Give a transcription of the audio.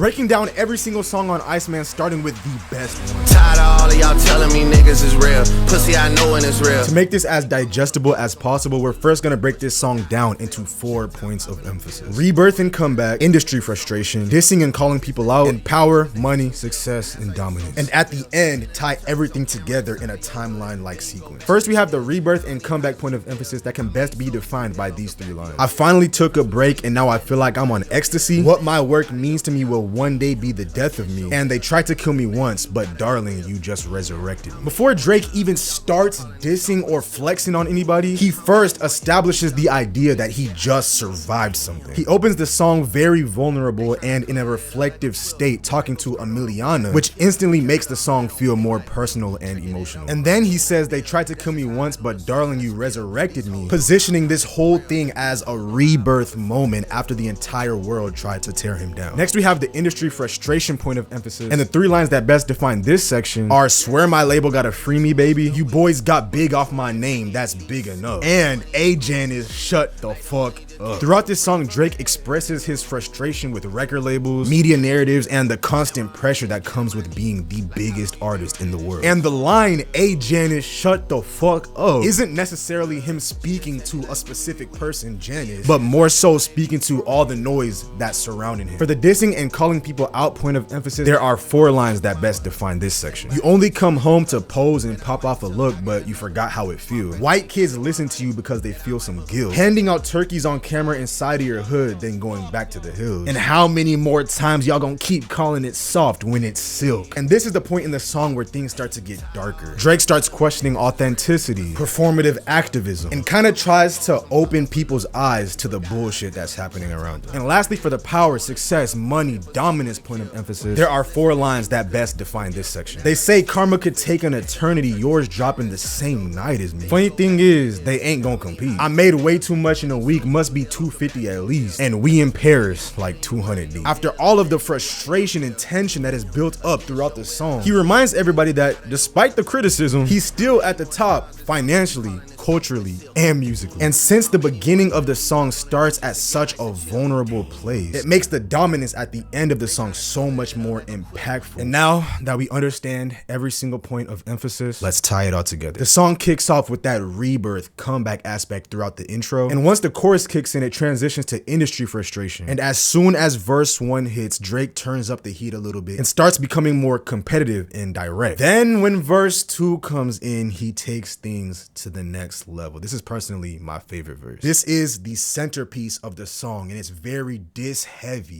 Breaking down every single song on Iceman, starting with the best one. Tired of all of y'all telling me niggas is real. Pussy, I know when it's real. To make this as digestible as possible, we're first gonna break this song down into 4 points of emphasis. Rebirth and comeback, industry frustration, dissing and calling people out, and power, money, success, and dominance. And at the end, tie everything together in a timeline-like sequence. First, we have the rebirth and comeback point of emphasis that can best be defined by these 3 lines. I finally took a break and now I feel like I'm on ecstasy. What my work means to me will one day be the death of me. And they tried to kill me once, but darling, you just resurrected me. Before Drake even starts dissing or flexing on anybody, he first establishes the idea that he just survived something. He opens the song very vulnerable and in a reflective state, talking to Emiliana, which instantly makes the song feel more personal and emotional. And then he says they tried to kill me once, but darling, you resurrected me, positioning this whole thing as a rebirth moment after the entire world tried to tear him down. Next, we have the industry frustration point of emphasis, and the 3 lines that best define this section are: swear my label gotta free me, baby, you boys got big off my name, that's big enough, and Janice, shut the fuck up. Throughout this song, Drake expresses his frustration with record labels, media narratives, and the constant pressure that comes with being the biggest artist in the world. And the line, Janice, shut the fuck up, isn't necessarily him speaking to a specific person, Janice, but more so speaking to all the noise that's surrounding him. For the dissing and calling people out point of emphasis, there are 4 lines that best define this section. You only come home to pose and pop off a look, but you forgot how it feels. White kids listen to you because they feel some guilt. Handing out turkeys on camera inside of your hood, then going back to the hills. And how many more times y'all gonna keep calling it soft when it's silk? And this is the point in the song where things start to get darker. Drake starts questioning authenticity, performative activism, and kind of tries to open people's eyes to the bullshit that's happening around them. And lastly, for the power, success, money, dominance point of emphasis, there are 4 lines that best define this section. They say karma could take an eternity, yours dropping the same night as me. Funny thing is, they ain't gonna compete. I made way too much in a week, must be 250 at least, and we in Paris like 200 deep. After all of the frustration and tension that is built up throughout the song, he reminds everybody that despite the criticism, he's still at the top financially, culturally, and musically. And since the beginning of the song starts at such a vulnerable place, it makes the dominance at the end of the song so much more impactful. And now that we understand every single point of emphasis, let's tie it all together. The song kicks off with that rebirth comeback aspect throughout the intro, and once the chorus kicks in, it transitions to industry frustration. And as soon as verse 1 hits, Drake turns up the heat a little bit and starts becoming more competitive and direct. Then when verse 2 comes in, he takes things to the next level. This is personally my favorite verse. This is the centerpiece of the song, and it's very diss heavy.